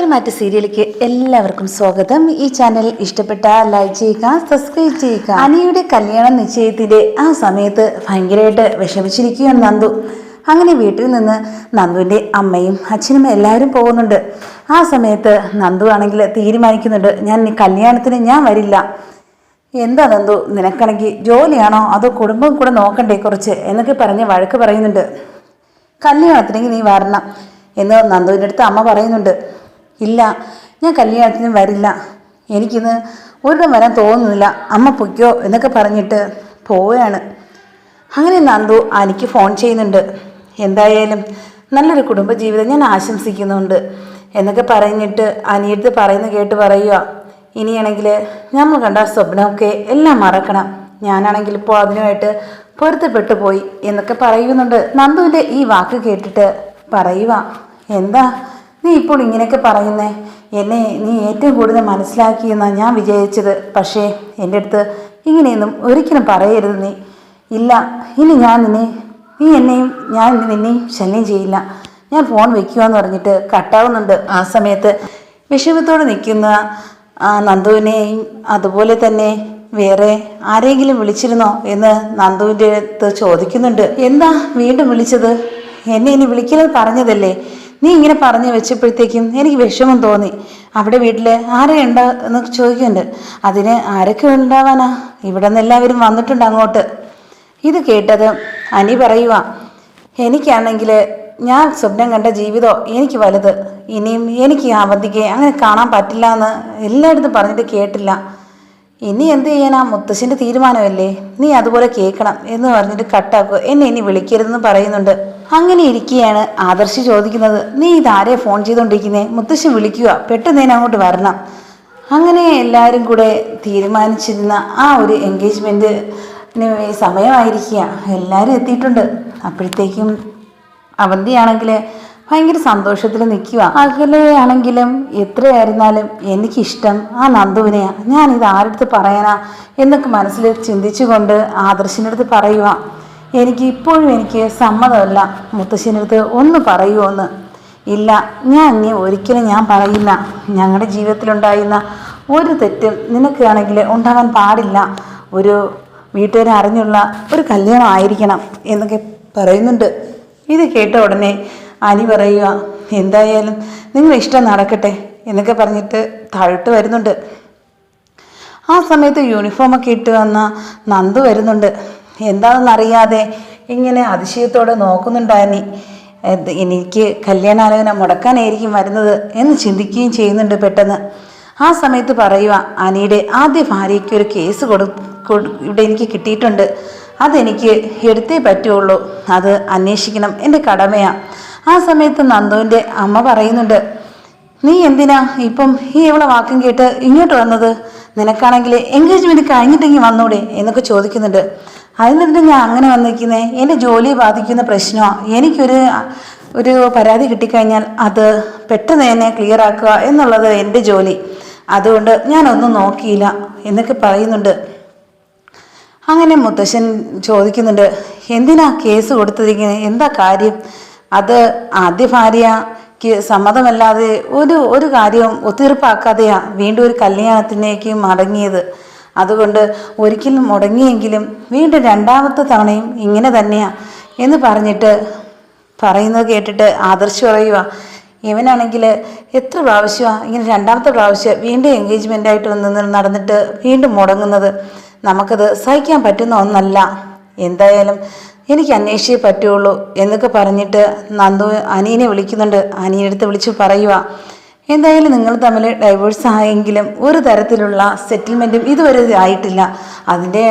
പത്തനംമാറ്റ സീരിയലിലേക്ക് എല്ലാവർക്കും സ്വാഗതം. ഈ ചാനൽ ഇഷ്ടപ്പെട്ട ലൈക്ക് ചെയ്യുക, സബ്സ്ക്രൈബ് ചെയ്യുക. അനിയുടെ കല്യാണ നിശ്ചയത്തിന്റെ ആ സമയത്ത് ഭയങ്കരമായിട്ട് വിഷമിച്ചിരിക്കുകയാണ് നന്ദു. അങ്ങനെ വീട്ടിൽ നിന്ന് നന്ദുവിൻ്റെ അമ്മയും അച്ഛനും എല്ലാവരും പോകുന്നുണ്ട്. ആ സമയത്ത് നന്ദു ആണെങ്കിൽ തീരുമാനിക്കുന്നുണ്ട്, ഞാൻ കല്യാണത്തിന് ഞാൻ വരില്ല. എന്താ നന്ദു, നിനക്കാണെങ്കിൽ ജോലിയാണോ അതോ കുടുംബം കൂടെ നോക്കണ്ടേ കുറച്ച് എന്നൊക്കെ പറഞ്ഞ് വഴക്ക് പറയുന്നുണ്ട്. കല്യാണത്തിനെങ്കിൽ നീ വരണം എന്ന് നന്ദുവിൻ്റെ അടുത്ത് അമ്മ പറയുന്നുണ്ട്. ഇല്ല, ഞാൻ കല്യാണത്തിന് വരില്ല, എനിക്കിന്ന് ഒരിടം വരാൻ തോന്നുന്നില്ല, അമ്മ പൊയ്ക്കോ എന്നൊക്കെ പറഞ്ഞിട്ട് പോവുകയാണ്. അങ്ങനെ നന്ദു അനിക്ക് ഫോൺ ചെയ്യുന്നുണ്ട്. എന്തായാലും നല്ലൊരു കുടുംബജീവിതം ഞാൻ ആശംസിക്കുന്നുണ്ട് എന്നൊക്കെ പറഞ്ഞിട്ട് അനിയടുത്ത് പറയുന്ന കേട്ട് പറയുക, ഇനിയാണെങ്കിൽ നമ്മൾ കണ്ട സ്വപ്നമൊക്കെ എല്ലാം മറക്കണം, ഞാനാണെങ്കിൽ ഇപ്പോൾ അതിനുമായിട്ട് പൊരുത്തപ്പെട്ടു പോയി എന്നൊക്കെ പറയുന്നുണ്ട്. നന്ദുവിൻ്റെ ഈ വാക്ക് കേട്ടിട്ട് പറയുക, എന്താ നീ ഇപ്പോൾ ഇങ്ങനെയൊക്കെ പറയുന്നേ? എന്നെ നീ ഏറ്റവും കൂടുതൽ മനസ്സിലാക്കിയെന്നാണ് ഞാൻ വിചാരിച്ചത്. പക്ഷേ എൻ്റെ അടുത്ത് ഇങ്ങനെയൊന്നും ഒരിക്കലും പറയരുത് നീ. ഇല്ല, ഇനി ഞാൻ നിന്നെയും ശല്യം ചെയ്യില്ല, ഞാൻ ഫോൺ വെക്കുകയെന്ന് പറഞ്ഞിട്ട് കട്ടാവുന്നുണ്ട്. ആ സമയത്ത് വിഷമത്തോടെ നിൽക്കുന്ന നന്ദുവിനെയും അതുപോലെ തന്നെ വേറെ ആരെങ്കിലും വിളിച്ചിരുന്നോ എന്ന് നന്ദുവിൻ്റെ അടുത്ത് ചോദിക്കുന്നുണ്ട്. എന്താ വീണ്ടും വിളിച്ചത്? എന്നെ ഇനി വിളിക്കലെന്ന് പറഞ്ഞതല്ലേ? നീ ഇങ്ങനെ പറഞ്ഞു വെച്ചപ്പോഴത്തേക്കും എനിക്ക് വിഷമം തോന്നി. അവിടെ വീട്ടിൽ ആരെയുണ്ടോ എന്ന് ചോദിക്കുന്നുണ്ട്. അതിന് ആരൊക്കെ ഉണ്ടാവാനാ, ഇവിടെ നിന്ന് എല്ലാവരും വന്നിട്ടുണ്ട് അങ്ങോട്ട്. ഇത് കേട്ടത് അനി പറയുക, എനിക്കാണെങ്കിൽ ഞാൻ സ്വപ്നം കണ്ട ജീവിതം എനിക്ക് വലുത്, ഇനിയും എനിക്ക് അവധിക്ക് അങ്ങനെ കാണാൻ പറ്റില്ല എന്ന് എല്ലായിടത്തും പറഞ്ഞിട്ട് കേട്ടില്ല. ഇനി എന്ത് ചെയ്യാനാ, മുത്തശ്ശൻ്റെ തീരുമാനമല്ലേ, നീ അതുപോലെ കേൾക്കണം എന്ന് പറഞ്ഞിട്ട് കട്ടാക്കുക, എന്നെ ഇനി വിളിക്കരുതെന്ന് പറയുന്നുണ്ട്. അങ്ങനെ ഇരിക്കുകയാണ് ആദർശ് ചോദിക്കുന്നത്, നീ ഇതാരെ ഫോൺ ചെയ്തുകൊണ്ടിരിക്കുന്നേ? മുത്തശ്ശൻ വിളിക്കുക, പെട്ടെന്ന് ഞാൻ അങ്ങോട്ട് വരണം. അങ്ങനെ എല്ലാവരും കൂടെ തീരുമാനിച്ചിരുന്ന ആ ഒരു എൻഗേജ്മെൻറ്റിന് സമയമായിരിക്കുക, എല്ലാവരും എത്തിയിട്ടുണ്ട്. അപ്പോഴത്തേക്കും അവന്തിയാണെങ്കിൽ ഭയങ്കര സന്തോഷത്തിൽ നിൽക്കുക. അകലെയാണെങ്കിലും എത്രയായിരുന്നാലും എനിക്കിഷ്ടം ആ നന്ദുവിനെയാണ്, ഞാനിത് ആരടുത്ത് പറയാനാ എന്നൊക്കെ മനസ്സിൽ ചിന്തിച്ചുകൊണ്ട് ആദർശിൻ്റെ അടുത്ത് പറയുക, എനിക്ക് സമ്മതമല്ല, മുത്തശ്ശൻ്റെ അടുത്ത് ഒന്ന് പറയുമോന്ന്. ഇല്ല, ഇനി ഒരിക്കലും ഞാൻ പറയില്ല, ഞങ്ങളുടെ ജീവിതത്തിലുണ്ടായിരുന്ന ഒരു തെറ്റും നിനക്കാണെങ്കിൽ ഉണ്ടാകാൻ പാടില്ല, ഒരു വീട്ടുകാരെ അറിഞ്ഞുള്ള ഒരു കല്യാണം ആയിരിക്കണം എന്നൊക്കെ പറയുന്നുണ്ട്. ഇത് കേട്ട ഉടനെ അനി പറയുക, എന്തായാലും നിങ്ങളുടെ ഇഷ്ടം നടക്കട്ടെ എന്നൊക്കെ പറഞ്ഞിട്ട് താഴോട്ട് വരുന്നുണ്ട്. ആ സമയത്ത് യൂണിഫോമൊക്കെ ഇട്ട് വന്ന നന്ദു വരുന്നുണ്ട്. എന്താണെന്നറിയാതെ ഇങ്ങനെ അതിശയത്തോടെ നോക്കുന്നുണ്ടായി. എനിക്ക് കല്യാണാലോചന മുടക്കാനായിരിക്കും വരുന്നത് എന്ന് ചിന്തിക്കുകയും ചെയ്യുന്നുണ്ട് പെട്ടെന്ന്. ആ സമയത്ത് പറയുക, അനിയുടെ ആദ്യ ഭാര്യയ്ക്ക് ഒരു കേസ് ഇവിടെ എനിക്ക് കിട്ടിയിട്ടുണ്ട്, അതെനിക്ക് എടുത്തേ പറ്റുള്ളൂ, അത് അന്വേഷിക്കണം, എൻ്റെ കടമയാണ്. ആ സമയത്ത് നന്ദുവിൻ്റെ അമ്മ പറയുന്നുണ്ട്, നീ എന്തിനാ ഇപ്പം ഇവളെ വാക്കും കേട്ട് ഇങ്ങോട്ട് വന്നത്? നിനക്കാണെങ്കിൽ എൻഗേജ്മെൻറ്റ് കഴിഞ്ഞിട്ടെങ്കിൽ വന്നൂടെ എന്നൊക്കെ ചോദിക്കുന്നുണ്ട്. അതിനെന്താ ഞാൻ അങ്ങനെ വന്നിരിക്കുന്നത്? എൻ്റെ ജോലിയെ ബാധിക്കുന്ന പ്രശ്നമാണ്, എനിക്കൊരു പരാതി കിട്ടിക്കഴിഞ്ഞാൽ അത് പെട്ടെന്ന് തന്നെ ക്ലിയർ ആക്കുക എന്നുള്ളത് എൻ്റെ ജോലി, അതുകൊണ്ട് ഞാനൊന്നും നോക്കിയില്ല എന്നൊക്കെ പറയുന്നുണ്ട്. അങ്ങനെ മുത്തശ്ശൻ ചോദിക്കുന്നുണ്ട്, എന്തിനാ കേസ് കൊടുത്തിരിക്കുന്നത്, എന്താ കാര്യം? അത് ആദ്യ ഭാര്യയ്ക്ക് സമ്മതമല്ലാതെ ഒരു കാര്യവും ഒത്തീർപ്പാക്കാതെയാ വീണ്ടും ഒരു കല്യാണത്തിലേക്ക് മടങ്ങിയത്, അതുകൊണ്ട് ഒരിക്കലും മുടങ്ങിയെങ്കിലും വീണ്ടും രണ്ടാമത്തെ തവണയും ഇങ്ങനെ തന്നെയാ എന്ന് പറഞ്ഞിട്ട് പറയുന്നത് കേട്ടിട്ട് ആദർശ് പറയുക, ഇവനാണെങ്കിൽ എത്ര പ്രാവശ്യമാണ് ഇങ്ങനെ രണ്ടാമത്തെ പ്രാവശ്യം വീണ്ടും എൻഗേജ്മെൻ്റായിട്ട് നടന്നിട്ട് വീണ്ടും മുടങ്ങുന്നത്, നമുക്കത് സഹിക്കാൻ പറ്റുന്ന ഒന്നല്ല, എന്തായാലും എനിക്ക് അന്വേഷിച്ചേ പറ്റുള്ളൂ എന്നൊക്കെ പറഞ്ഞിട്ട് നന്ദു അനിയനെ വിളിക്കുന്നുണ്ട്. അനിയനടുത്ത് വിളിച്ച് പറയുക, എന്തായാലും നിങ്ങൾ തമ്മിൽ ഡൈവേഴ്സ് ആയെങ്കിലും ഒരു തരത്തിലുള്ള സെറ്റിൽമെൻറ്റും ഇതുവരെ ആയിട്ടില്ല, അതിൻ്റെ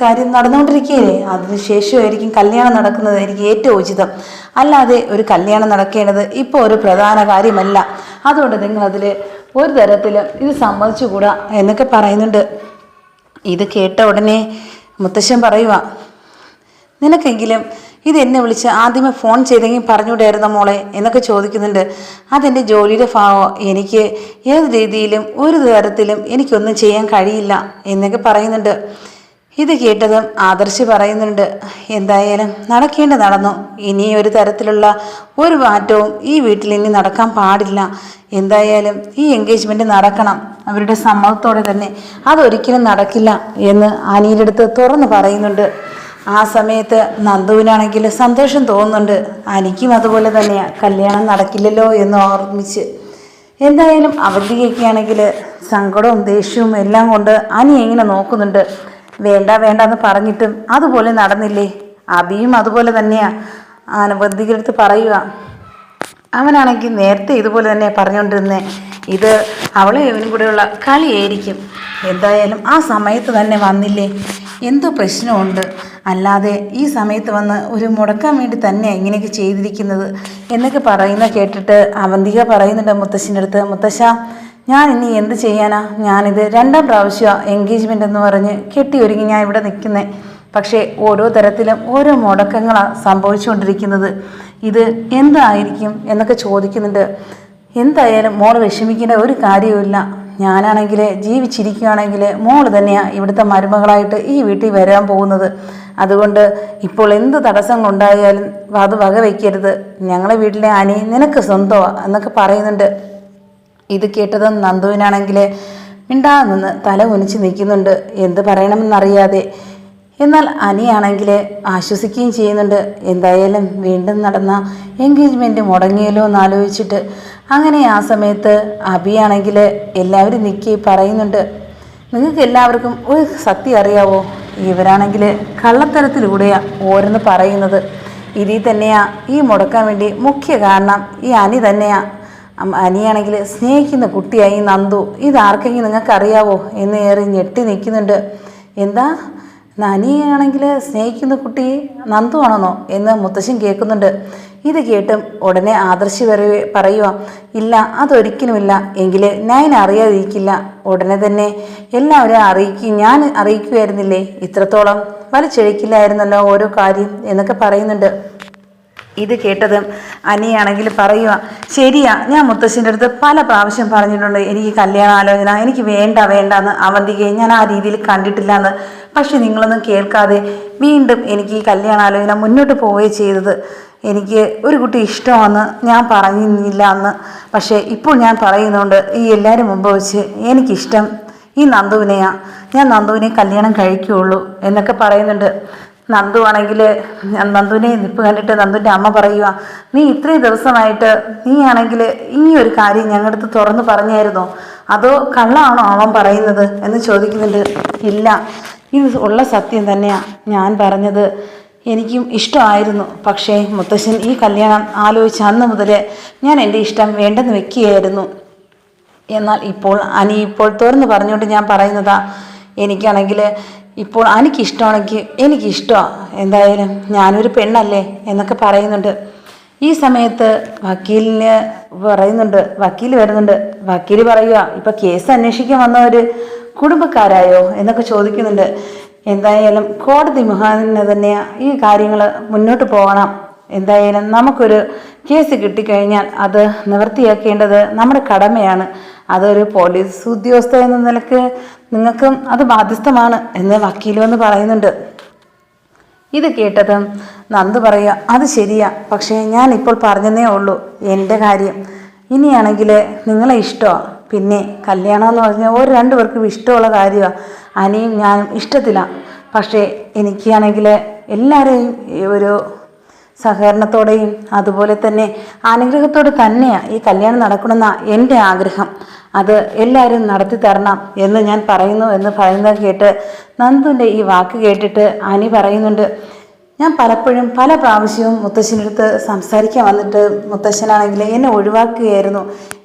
കാര്യം നടന്നുകൊണ്ടിരിക്കുകയല്ലേ, അതിനുശേഷമായിരിക്കും കല്യാണം നടക്കുന്നതായിരിക്കും ഏറ്റവും ഉചിതം, അല്ലാതെ ഒരു കല്യാണം നടക്കേണ്ടത് ഇപ്പോൾ ഒരു പ്രധാന കാര്യമല്ല, അതുകൊണ്ട് നിങ്ങളതിൽ ഒരു തരത്തിലും ഇത് സമ്മതിച്ചുകൂടാ എന്നൊക്കെ പറയുന്നുണ്ട്. ഇത് കേട്ട ഉടനെ മുത്തശ്ശൻ പറയുക, നിനക്കെങ്കിലും ഇത് എന്നെ വിളിച്ച് ആദ്യമേ ഫോൺ ചെയ്തെങ്കിൽ പറഞ്ഞുകൂടായിരുന്നോ മോളെ എന്നൊക്കെ ചോദിക്കുന്നുണ്ട്. അതെൻ്റെ ജോലിയുടെ ഭാവം, എനിക്ക് ഏത് രീതിയിലും ഒരു തരത്തിലും എനിക്കൊന്നും ചെയ്യാൻ കഴിയില്ല എന്നൊക്കെ പറയുന്നുണ്ട്. ഇത് കേട്ടതും ആദർശ് പറയുന്നുണ്ട്, എന്തായാലും നടക്കേണ്ട നടന്നു. ഇനി ഒരു തരത്തിലുള്ള ഒരു മാറ്റവും ഈ വീട്ടിൽ ഇനി നടക്കാൻ പാടില്ല. എന്തായാലും ഈ എൻഗേജ്മെന്റ് നടക്കണം, അവരുടെ സമ്മതത്തോടെ തന്നെ. അതൊരിക്കലും നടക്കില്ല എന്ന് അനിയുടെ അടുത്ത് തുറന്ന് പറയുന്നുണ്ട്. ആ സമയത്ത് നന്ദുവിനാണെങ്കിൽ സന്തോഷം തോന്നുന്നുണ്ട്. അനിക്കും അതുപോലെ തന്നെയാണ്, കല്യാണം നടക്കില്ലല്ലോ എന്ന് ഓർമ്മിച്ച്. എന്തായാലും അവധിയൊക്കെയാണെങ്കിൽ സങ്കടവും ദേഷ്യവും എല്ലാം കൊണ്ട് അനി എങ്ങനെ നോക്കുന്നുണ്ട്. വേണ്ട വേണ്ട എന്ന് പറഞ്ഞിട്ടും അതുപോലെ നടന്നില്ലേ. അബിയും അതുപോലെ തന്നെയാ അവന്തികടുത്ത് പറയുക. അവനാണെങ്കിൽ നേരത്തെ ഇതുപോലെ തന്നെ പറഞ്ഞുകൊണ്ടിരുന്നേ, ഇത് അവളെ ഇവനും കൂടെയുള്ള കളിയായിരിക്കും. എന്തായാലും ആ സമയത്ത് തന്നെ വന്നില്ലേ, എന്തോ പ്രശ്നമുണ്ട്. അല്ലാതെ ഈ സമയത്ത് വന്ന് ഒരു മുടക്കാൻ വേണ്ടി തന്നെയാണ് ഇങ്ങനെയൊക്കെ ചെയ്തിരിക്കുന്നത് എന്നൊക്കെ കേട്ടിട്ട് അവന്തിക പറയുന്നുണ്ട് മുത്തശ്ശിൻ്റെ അടുത്ത്, മുത്തശ്ശ ഞാൻ ഇനി എന്ത് ചെയ്യാനാ, ഞാനിത് 2ാം പ്രാവശ്യമാണ് എൻഗേജ്മെൻ്റ് എന്ന് പറഞ്ഞ് കെട്ടി ഒരുങ്ങി ഞാൻ ഇവിടെ നിൽക്കുന്നത്. പക്ഷേ ഓരോ തരത്തിലും ഓരോ മുടക്കങ്ങളാണ് സംഭവിച്ചുകൊണ്ടിരിക്കുന്നത്. ഇത് എന്തായിരിക്കും എന്നൊക്കെ ചോദിക്കുന്നുണ്ട്. എന്തായാലും മോൾ വിഷമിക്കേണ്ട ഒരു കാര്യവുമില്ല. ഞാനാണെങ്കിൽ ജീവിച്ചിരിക്കുകയാണെങ്കിൽ മോൾ തന്നെയാണ് ഇവിടുത്തെ മരുമകളായിട്ട് ഈ വീട്ടിൽ വരാൻ പോകുന്നത്. അതുകൊണ്ട് ഇപ്പോൾ എന്ത് തടസ്സം കൊണ്ടായാലും അത് വകവയ്ക്കരുത്. ഞങ്ങളെ വീട്ടിലെ അനി നിനക്ക് സ്വന്തമാണ് എന്നൊക്കെ പറയുന്നുണ്ട്. ഇത് കേട്ടതും നന്ദുവിനാണെങ്കിൽ മിണ്ടാതെ നിന്ന് തല കുനിച്ച് നിൽക്കുന്നുണ്ട്, എന്ത് പറയണമെന്നറിയാതെ. എന്നാൽ അനിയാണെങ്കിൽ ആശ്വസിക്കുകയും ചെയ്യുന്നുണ്ട്. എന്തായാലും വീണ്ടും നടന്ന എൻഗേജ്മെൻറ്റ് മുടങ്ങിയല്ലോ എന്നാലോചിച്ചിട്ട്. അങ്ങനെ ആ സമയത്ത് അബിയാണെങ്കിൽ എല്ലാവരും നിൽക്കി പറയുന്നുണ്ട്, നിങ്ങൾക്ക് എല്ലാവർക്കും ഒരു സത്യം അറിയാവോ, ഇവരാണെങ്കിൽ കള്ളത്തരത്തിലൂടെയാണ് ഓരോന്ന് പറയുന്നത്. ഇതിൽ തന്നെയാണ് ഈ മുടക്കാൻ വേണ്ടി മുഖ്യ കാരണം ഈ അനി തന്നെയാണ്. അനിയാണെങ്കിൽ സ്നേഹിക്കുന്ന കുട്ടിയായി നന്ദു, ഇതാർക്കെങ്കിലും നിങ്ങൾക്ക് അറിയാവോ എന്ന് ഏറി ഞെട്ടി നിൽക്കുന്നുണ്ട്. എന്താ, അനിയാണെങ്കിൽ സ്നേഹിക്കുന്ന കുട്ടി നന്ദു ആണെന്നോ എന്ന് മുത്തശ്ശൻ കേൾക്കുന്നുണ്ട്. ഇത് കേട്ടും ഉടനെ ആദർശ് പറയുക, ഇല്ല അതൊരിക്കലുമില്ല, എങ്കിൽ ഞാൻ അറിയാതിരിക്കില്ല. ഉടനെ തന്നെ എല്ലാവരും അറിയിക്കും, ഞാൻ അറിയിക്കുമായിരുന്നില്ലേ, ഇത്രത്തോളം വലിച്ചെഴിക്കില്ലായിരുന്നല്ലോ ഓരോ കാര്യം എന്നൊക്കെ പറയുന്നുണ്ട്. ഇത് കേട്ടതും അനിയാണെങ്കിൽ പറയുക, ശരിയാ, ഞാൻ മുത്തശ്ശൻ്റെ അടുത്ത് പല പ്രാവശ്യം പറഞ്ഞിട്ടുണ്ട് എനിക്ക് കല്യാണാലോചന എനിക്ക് വേണ്ട എന്ന്. അവന്തികയെ ഞാൻ ആ രീതിയിൽ കണ്ടിട്ടില്ല എന്ന്. പക്ഷെ നിങ്ങളൊന്നും കേൾക്കാതെ വീണ്ടും എനിക്ക് ഈ കല്യാണാലോചന മുന്നോട്ട് പോവുകയും ചെയ്തത്. എനിക്ക് ഒരു കുട്ടി ഇഷ്ടമാണെന്ന് ഞാൻ പറഞ്ഞില്ല അന്ന്. പക്ഷേ ഇപ്പോൾ ഞാൻ പറയുന്നുണ്ട്, ഈ എല്ലാവരും മുമ്പ് വെച്ച് എനിക്കിഷ്ടം ഈ നന്ദുവിനെയാണ്, ഞാൻ നന്ദുവിനെ കല്യാണം കഴിക്കുകയുള്ളൂ എന്നൊക്കെ പറയുന്നുണ്ട്. നന്ദു ആണെങ്കിൽ നന്ദുവിനെ നിപ്പ് കണ്ടിട്ട് നന്ദുവിൻ്റെ അമ്മ പറയുക, നീ ഇത്രയും ദിവസമായിട്ട് നീ ആണെങ്കിൽ ഈ ഒരു കാര്യം ഞങ്ങളുടെ അടുത്ത് തുറന്ന് പറഞ്ഞായിരുന്നോ, അതോ കള്ളാണോ അവൻ പറയുന്നത് എന്ന് ചോദിക്കുന്നുണ്ട്. ഇല്ല, ഇത് ഉള്ള സത്യം തന്നെയാണ് ഞാൻ പറഞ്ഞത്. എനിക്കും ഇഷ്ടമായിരുന്നു. പക്ഷേ മുത്തശ്ശൻ ഈ കല്യാണം ആലോചിച്ച് അന്ന് മുതൽ ഞാൻ എൻ്റെ ഇഷ്ടം വേണ്ടെന്ന് വെക്കുകയായിരുന്നു. എന്നാൽ ഇപ്പോൾ അനി ഇപ്പോൾ തുറന്ന് പറഞ്ഞുകൊണ്ട് ഞാൻ പറയുന്നതാ, എനിക്കാണെങ്കിൽ ഇപ്പോൾ എനിക്കിഷ്ടമാണെങ്കിൽ എനിക്കിഷ്ടമാണ്, എന്തായാലും ഞാനൊരു പെണ്ണല്ലേ എന്നൊക്കെ പറയുന്നുണ്ട്. ഈ സമയത്ത് വക്കീൽ വരുന്നുണ്ട്. വക്കീൽ പറയുക, ഇപ്പം കേസ് അന്വേഷിക്കാൻ വന്നവർ കുടുംബക്കാരായോ എന്നൊക്കെ ചോദിക്കുന്നുണ്ട്. എന്തായാലും കോടതി മുഖേന തന്നെ ഈ കാര്യങ്ങൾ മുന്നോട്ട് പോകണം. എന്തായാലും നമുക്കൊരു കേസ് കിട്ടിക്കഴിഞ്ഞാൽ അത് നിവൃത്തിയാക്കേണ്ടത് നമ്മുടെ കടമയാണ്. അതൊരു പോലീസ് ഉദ്യോഗസ്ഥ എന്ന നിലക്ക് നിങ്ങൾക്കും അത് ബാധ്യസ്ഥമാണ് എന്ന് വക്കീൽ വന്ന് പറയുന്നുണ്ട്. ഇത് കേട്ടതും നന്ദു പറയുക, അത് ശരിയാ, പക്ഷേ ഞാൻ ഇപ്പോൾ പറഞ്ഞതേ ഉള്ളൂ എൻ്റെ കാര്യം. ഇനിയാണെങ്കിൽ നിങ്ങളെ ഇഷ്ടമാണ്. പിന്നെ കല്യാണം എന്ന് പറഞ്ഞാൽ ഒരു 2 പേർക്കും ഇഷ്ടമുള്ള കാര്യമാണ്. അനിയും ഞാനും ഇഷ്ടത്തിലാണ്. പക്ഷേ എനിക്കാണെങ്കിൽ എല്ലാവരെയും ഒരു സഹകരണത്തോടെയും അതുപോലെ തന്നെ അനുഗ്രഹത്തോടെ തന്നെയാണ് ഈ കല്യാണം നടക്കണമെന്നാണ് എൻ്റെ ആഗ്രഹം. അത് എല്ലാവരും നടത്തി തരണം എന്ന് ഞാൻ പറയുന്നു എന്ന് പറയുന്നത് കേട്ട് നന്ദുവിൻ്റെ ഈ വാക്ക് കേട്ടിട്ട് അനി പറയുന്നുണ്ട്, ഞാൻ പലപ്പോഴും പല പ്രാവശ്യവും മുത്തശ്ശൻ്റെ അടുത്ത് സംസാരിക്കാൻ വന്നിട്ട് മുത്തശ്ശനാണെങ്കിൽ എന്നെ ഒഴിവാക്കുകയായിരുന്നു,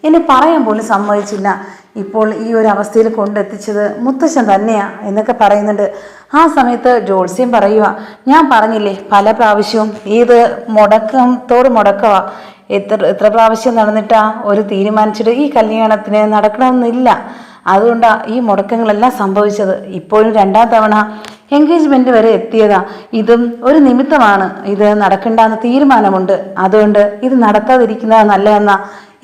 എന്നെ പറയാൻ പോലും സമ്മതിച്ചില്ല. ഇപ്പോൾ ഈ ഒരു അവസ്ഥയിൽ കൊണ്ടെത്തിച്ചത് മുത്തശ്ശൻ തന്നെയാണ് എന്നൊക്കെ പറയുന്നുണ്ട്. ആ സമയത്ത് ജോത്സ്യം പറയുക, ഞാൻ പറഞ്ഞില്ലേ പല പ്രാവശ്യവും ഇത് മുടക്കമാണ്. എത്ര പ്രാവശ്യം നടന്നിട്ടാ ഒരു തീരുമാനിച്ചിട്ട് ഈ കല്യാണത്തിന് നടക്കണമെന്നില്ല. അതുകൊണ്ടാണ് ഈ മുടക്കങ്ങളെല്ലാം സംഭവിച്ചത്. ഇപ്പോഴും 2ാം തവണ എൻഗേജ്മെന്റ് വരെ എത്തിയതാ. ഇതും ഒരു നിമിത്തമാണ്. ഇത് നടക്കണ്ടെന്ന് തീരുമാനമുണ്ട്. അതുകൊണ്ട് ഇത് നടത്താതിരിക്കുന്നതാണ് നല്ലതെന്നാ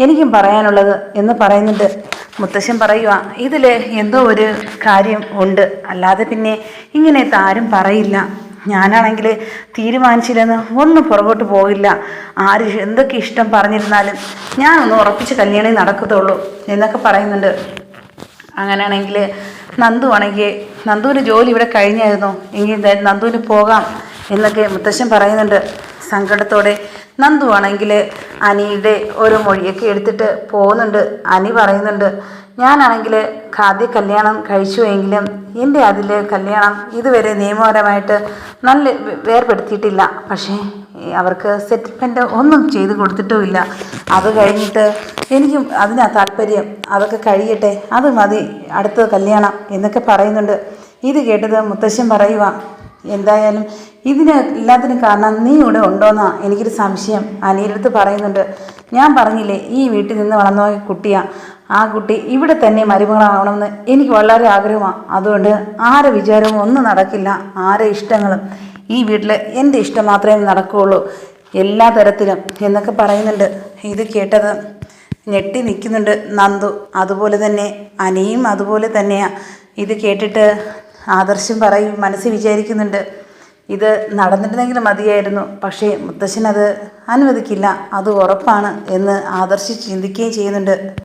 എനിക്കും പറയാനുള്ളത് എന്ന് പറയുന്നുണ്ട്. മുത്തശ്ശൻ പറയുക ഇതിൽ എന്തോ ഒരു കാര്യം ഉണ്ട്, അല്ലാതെ പിന്നെ ഇങ്ങനെയൊക്കെ ആരും പറയില്ല. ഞാനാണെങ്കിൽ തീരുമാനിച്ചില്ലെന്ന് ഒന്നും പുറകോട്ട് പോകില്ല. ആര് എന്തൊക്കെ ഇഷ്ടം പറഞ്ഞിരുന്നാലും ഞാനൊന്ന് ഉറപ്പിച്ച് കല്യാണം നടക്കത്തുള്ളൂ എന്നൊക്കെ പറയുന്നുണ്ട്. അങ്ങനെയാണെങ്കിൽ നന്ദു ആണെങ്കിൽ നന്ദുവിന് ജോലി ഇവിടെ കഴിഞ്ഞായിരുന്നു, എങ്കിൽ നന്ദുവിന് പോകാം എന്നൊക്കെ മുത്തശ്ശൻ പറയുന്നുണ്ട്. സങ്കടത്തോടെ നന്ദു ആണെങ്കിൽ അനിയുടെ ഓരോ മൊഴിയൊക്കെ എടുത്തിട്ട് പോകുന്നുണ്ട്. അനി പറയുന്നുണ്ട്, ഞാനാണെങ്കിൽ ആദ്യ കല്യാണം കഴിച്ചു എങ്കിലും എൻ്റെ അതിൽ കല്യാണം ഇതുവരെ നിയമപരമായിട്ട് നല്ല വേർപെടുത്തിയിട്ടില്ല. പക്ഷേ അവർക്ക് സെറ്റിൽമെൻറ്റ് ഒന്നും ചെയ്ത് കൊടുത്തിട്ടുമില്ല. അത് കഴിഞ്ഞിട്ട് എനിക്കും അതിനാ താല്പര്യം, അതൊക്കെ കഴിയട്ടെ, അത് മതി അടുത്ത കല്യാണം എന്നൊക്കെ പറയുന്നുണ്ട്. ഇത് കേട്ടത് മുത്തശ്ശൻ പറയുക, എന്തായാലും ഇതിന് എല്ലാത്തിനും കാരണം നീ ഇവിടെ ഉണ്ടോയെന്നാ എനിക്കൊരു സംശയം. അനിയടുത്ത് പറയുന്നുണ്ട്, ഞാൻ പറഞ്ഞില്ലേ ഈ വീട്ടിൽ നിന്ന് വളർന്നു പോയ കുട്ടിയാണ്, ആ കുട്ടി ഇവിടെ തന്നെ മരുമകളാവണമെന്ന് എനിക്ക് വളരെ ആഗ്രഹമാണ്. അതുകൊണ്ട് ആരെ വിചാരവും ഒന്നും നടക്കില്ല, ആരെ ഇഷ്ടങ്ങളും ഈ വീട്ടിൽ എൻ്റെ ഇഷ്ടം മാത്രമേ നടക്കുകയുള്ളൂ എല്ലാ തരത്തിലും എന്നൊക്കെ പറയുന്നുണ്ട്. ഇത് കേട്ടത് ഞെട്ടി നിൽക്കുന്നുണ്ട് നന്ദു, അതുപോലെ തന്നെ അനിയും അതുപോലെ തന്നെയാണ്. ഇത് കേട്ടിട്ട് ആദർശം പറയും, മനസ്സിൽ വിചാരിക്കുന്നുണ്ട് ഇത് നടന്നിട്ടുണ്ടെങ്കിൽ മതിയായിരുന്നു, പക്ഷേ മുത്തശ്ശനത് അനുവദിക്കില്ല, അത് ഉറപ്പാണ് എന്ന് ആദർശ് ചിന്തിക്കുകയും ചെയ്യുന്നുണ്ട്.